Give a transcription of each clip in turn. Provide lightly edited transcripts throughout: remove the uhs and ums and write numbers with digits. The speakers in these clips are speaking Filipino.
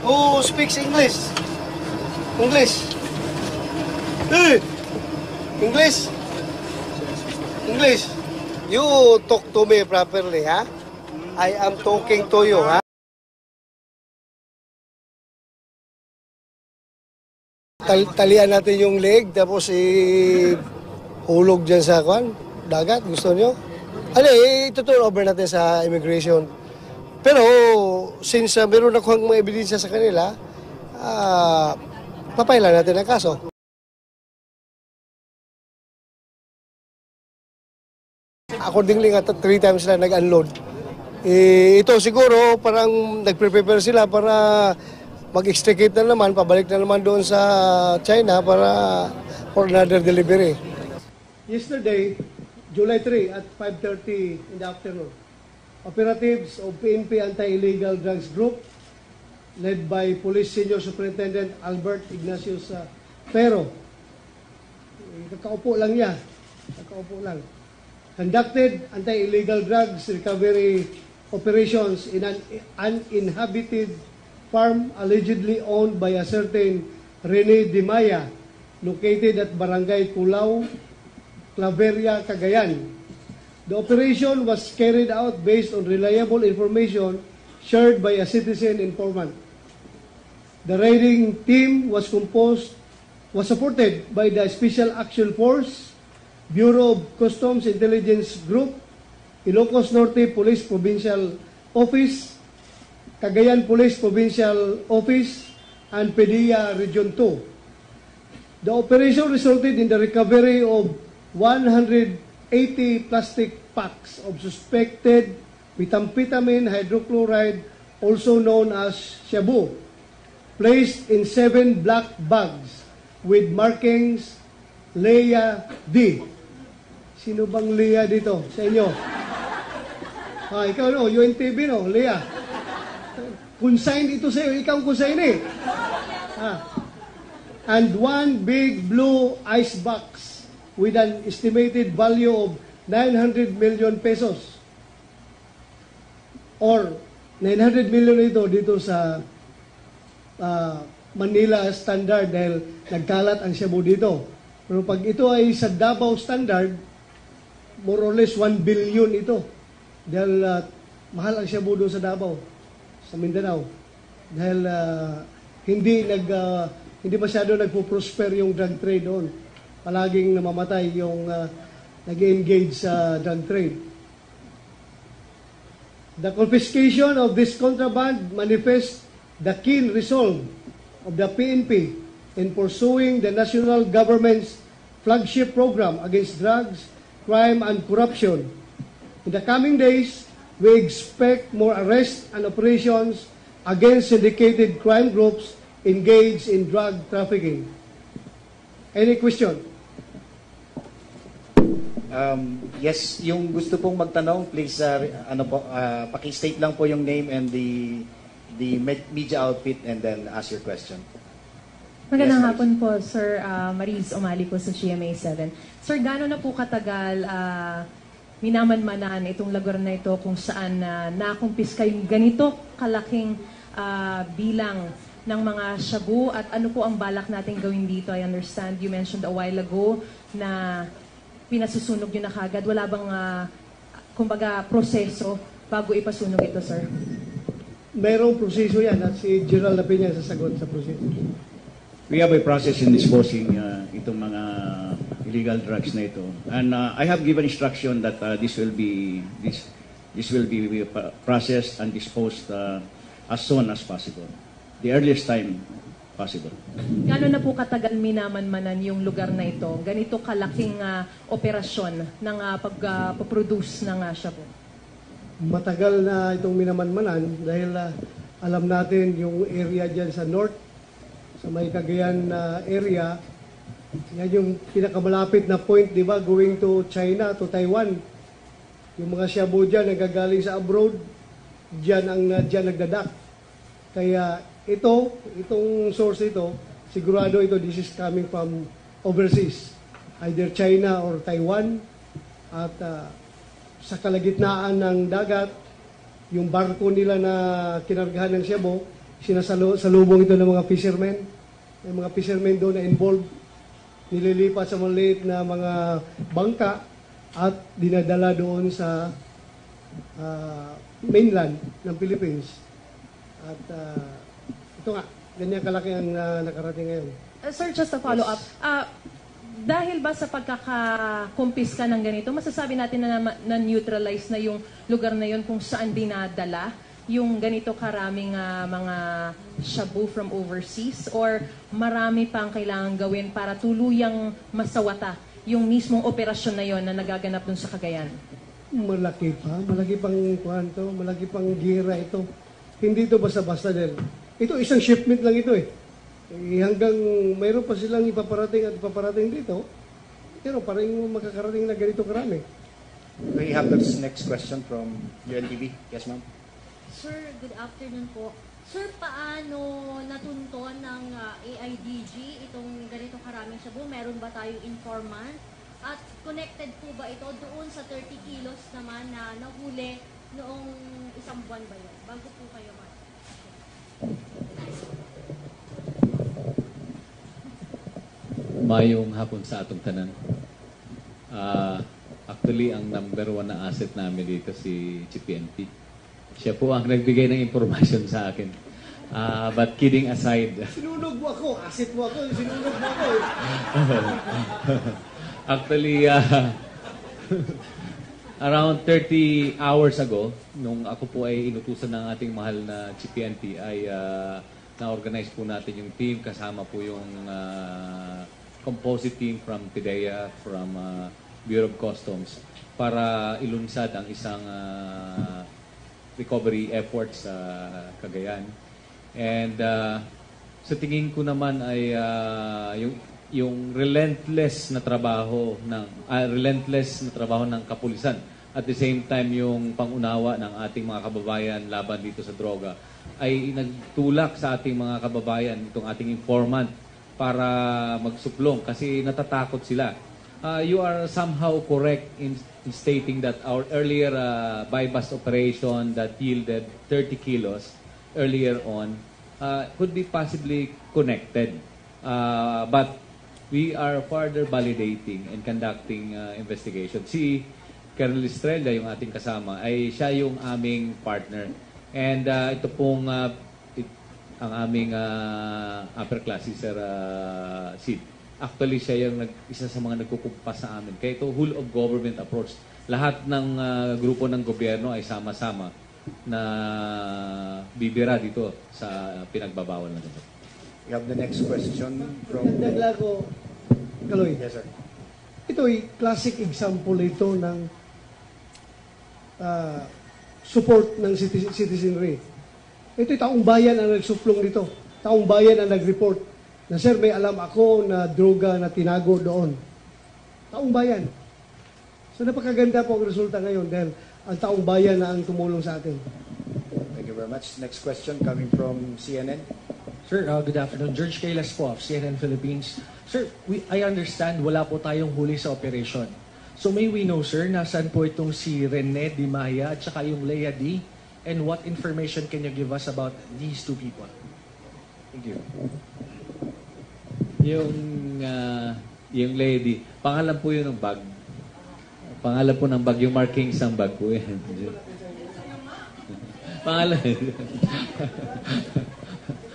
Who speaks English? English. Hey! English. English. You talk to me properly, ha? I am talking to you, ha? Talian natin yung leg, tapos hulog dyan sa dagat. Gusto nyo? Ano ituturn over natin sa immigration. Pero, since meron akong mga ebidensya sa kanila, papailan natin ang kaso. Accordingly nga, 3 times sila nag-unload. Ito siguro, parang nag-prepare sila para mag-extricate na naman, pabalik na naman doon sa China para for another delivery. Yesterday, July 3 at 5:30 in the afternoon, operatives of PNP Anti-Illegal Drugs Group led by Police Senior Superintendent Albert Ignacius Pero. Kakaupo lang niya. Kakaupo lang. Conducted anti-illegal drugs recovery operations in an uninhabited farm allegedly owned by a certain Rene De Maya located at Barangay Culao, Claveria, Cagayan. The operation was carried out based on reliable information shared by a citizen informant. The raiding team was supported by the Special Action Force, Bureau of Customs Intelligence Group, Ilocos Norte Police Provincial Office, Cagayan Police Provincial Office, and PDEA Region 2. The operation resulted in the recovery of 180 plastic packs of suspected methamphetamine hydrochloride, also known as shabu, placed in 7 black bags with markings Leia D. Sino bang Leia dito sa inyo? Ikaw no, UNTV no, Leia. Consign ito sa iyo, ikaw consign eh. And 1 big blue ice box with an estimated value of 900 million pesos. Or 900 million ito dito sa Manila standard dahil nagkalat ang shabu dito. Pero pag ito ay sa Davao standard, more or less 1 billion ito. Dahil mahal ang shabu doon sa Davao, sa Mindanao. Dahil hindi masyado nagpo-prosper yung drug trade doon. Palaging namamatay yung nag-engage sa drug trade. The confiscation of this contraband manifests the keen resolve of the PNP in pursuing the national government's flagship program against drugs, crime, and corruption. In the coming days, we expect more arrests and operations against syndicated crime groups engaged in drug trafficking. Any question? Yes, yung gusto pong magtanong, please, paki-state lang po yung name and the media outfit and then ask your question. Magandang hapon po, Sir. Mariz Umali po sa GMA 7. Sir, gano'n na po katagal minamanmanan itong lugar na ito kung saan nakumpiska yung ganito kalaking bilang ng mga shabu at ano po ang balak natin gawin dito? I understand you mentioned a while ago na pinasusunog nyo na kagad. Wala bang, kumbaga, proseso bago ipasunog ito, sir? Mayroong proseso yan at si General Lapenya sasagot sa proseso. We have a process in disposing itong mga illegal drugs na ito. And I have given instruction that this will be processed and disposed as soon as possible. The earliest time possible. Gano'n na po katagal minamanmanan yung lugar na ito? Ganito kalaking operasyon ng pag-produce ng shabu? Matagal na itong minamanmanan dahil alam natin yung area dyan sa north, sa may Cagayan area, yan yung pinakamalapit na point, di ba, going to China, to Taiwan. Yung mga shabu dyan, nagagaling sa abroad, dyan nagdadak. Kaya itong source ito, sigurado ito, this is coming from overseas, either China or Taiwan. At sa kalagitnaan ng dagat, yung barko nila na kinargahan ng shabu, Salubong ito ng mga fishermen. May mga fishermen doon na involved. Nililipat sa maliit na mga bangka at dinadala doon sa mainland ng Philippines. At ito nga, ganyan kalaki ang nakarating ngayon. Sir, just a follow-up. Dahil ba sa pagkakakumpiska ng ganito, masasabi natin na neutralize na yung lugar na yun kung saan dinadala yung ganito karaming mga shabu from overseas, or marami pang kailangan gawin para tuluyang masawata yung mismong operasyon na yon na nagaganap dun sa Cagayan? Malaki pang gira ito. Hindi ito basta-basta din. Ito isang shipment lang ito eh. Hanggang mayroon pa silang ipaparating dito, pero parang makakarating na ganito karami. We have the next question from UNTV. Yes, ma'am. Sir, good afternoon po. Sir, paano natunton ng AIDG itong ganito karaming shabu? Meron ba tayong informant? At connected po ba ito doon sa 30 kilos naman na nahuli noong isang buwan ba yun? Bago po kayo Mayong hapon sa atong tanan. Actually, ang number one na asset namin dito si PNP. Siya po ang nagbigay ng information sa akin. But kidding aside, Sinunog mo ako, asset mo ako, sinunog mo ako. actually, around 30 hours ago, nung ako po ay inutusan ng ating mahal na PNP, ay na-organize po natin yung team. Kasama po yung composite team from PIDEA, from Bureau of Customs, para ilunsad ang isang recovery efforts sa Cagayan. And sa tingin ko naman ay yung relentless na trabaho ng kapulisan, at the same time yung pangunawa ng ating mga kababayan laban dito sa droga, ay nagtulak sa ating mga kababayan, itong ating informant, para magsuplong kasi natatakot sila. You are somehow correct in stating that our earlier buy-bust operation that yielded 30 kilos earlier on could be possibly connected. But we are further validating and conducting investigation. Si Colonel Estrella, yung ating kasama, ay siya yung aming partner. And ito pong ang aming upper class, si Sir Sid. Actually, siya yung isa sa mga nagkukumpas sa amin. Kaya ito, whole of government approach. Lahat ng grupo ng gobyerno ay sama-sama na bibira dito sa pinagbabawal na ito. We have the next question from... Dagla ko, Kaloy. Yes, sir. Ito ay classic example ito ng support ng citizenry. Ito'y taong bayan ang nagsuplong dito. Taong bayan ang nag-report na, sir, may alam ako na droga na tinago doon. Taong bayan. So napakaganda po ang resulta ngayon dahil ang taong bayan na ang tumulong sa atin. Thank you very much. Next question coming from CNN. Sir, good afternoon. George Kailas po of CNN Philippines. Sir, I understand wala po tayong huli sa operation. So may we know, sir, nasaan po itong si Rene Di Maya at saka yung Lea D? And what information can you give us about these two people? Thank you. Yung lady, pangalan po yun ng bag. Pangalan po ng bag, yung markings ng bag po yan. Pangalan.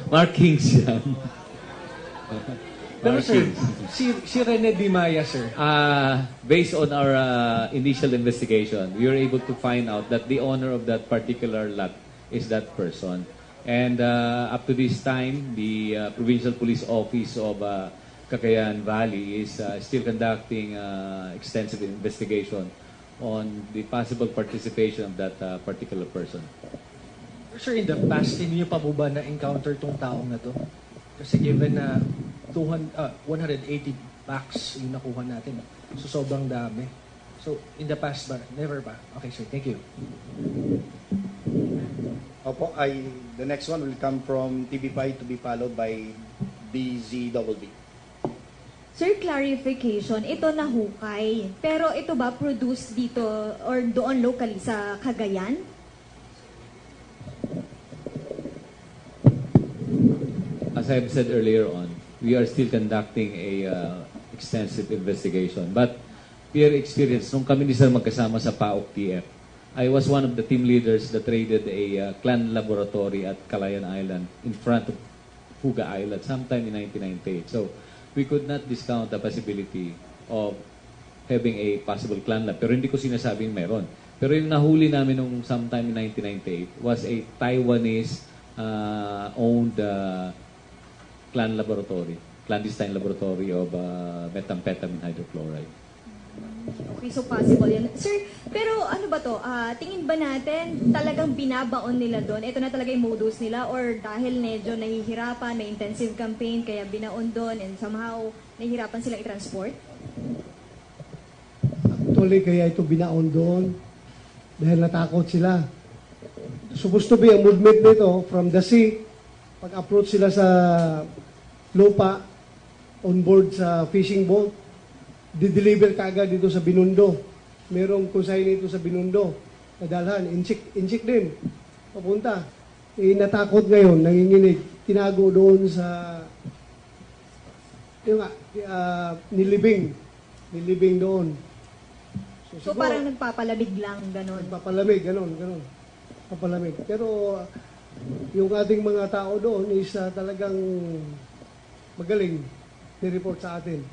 Markings yan. Pero sir, si Rene Di Maya, sir. Based on our initial investigation, we were able to find out that the owner of that particular lot is that person. And up to this time, the Provincial Police Office of Cagayan Valley is still conducting extensive investigation on the possible participation of that particular person. Sir, in the past, hindi niyo pa po ba na-encounter tong taong na to? Kasi given na 180 packs yung nakuha natin. So, sobrang dami. So, in the past ba? Never ba? Okay, sir. Thank you. Opo, the next one will come from TV5 to be followed by DZBB. Sir, clarification, ito nahukay. Pero ito ba produced dito or doon locally sa Cagayan? as I've said earlier on, we are still conducting a extensive investigation. But peer experience, nung kami ni Sir magkasama sa PAOK TF, I was one of the team leaders that raided a clan laboratory at Calayan Island in front of Fuga Island sometime in 1998. So we could not discount the possibility of having a possible clan lab. Pero hindi ko sinasabing meron. Pero yung nahuli namin nung sometime in 1998 was a Taiwanese owned clan laboratory, clandestine laboratory of methamphetamine hydrochloride. Okay, so possible yan. Sir, pero ano ba to? Tingin ba natin talagang binabaon nila doon? Ito na talaga yung modus nila? Or dahil medyo nahihirapan, may intensive campaign, kaya binaon doon and somehow nahihirapan silang i-transport? Actually, kaya ito binaon doon dahil natakot sila. Supposed to be ang movement nito from the sea, pag-approach sila sa lupa, on board sa fishing boat, di-deliver kaagad dito sa Binondo. Merong consignee dito sa Binondo. Nadalhan, inchik din. Papunta. Natakot ngayon, nanginginig. Tinago doon sa nilibing. Nilibing doon. So siguro, parang nagpapalamig lang, ganon. papalamig, ganon. Papalamig. Pero yung ating mga tao doon is talagang magaling ni-report sa atin.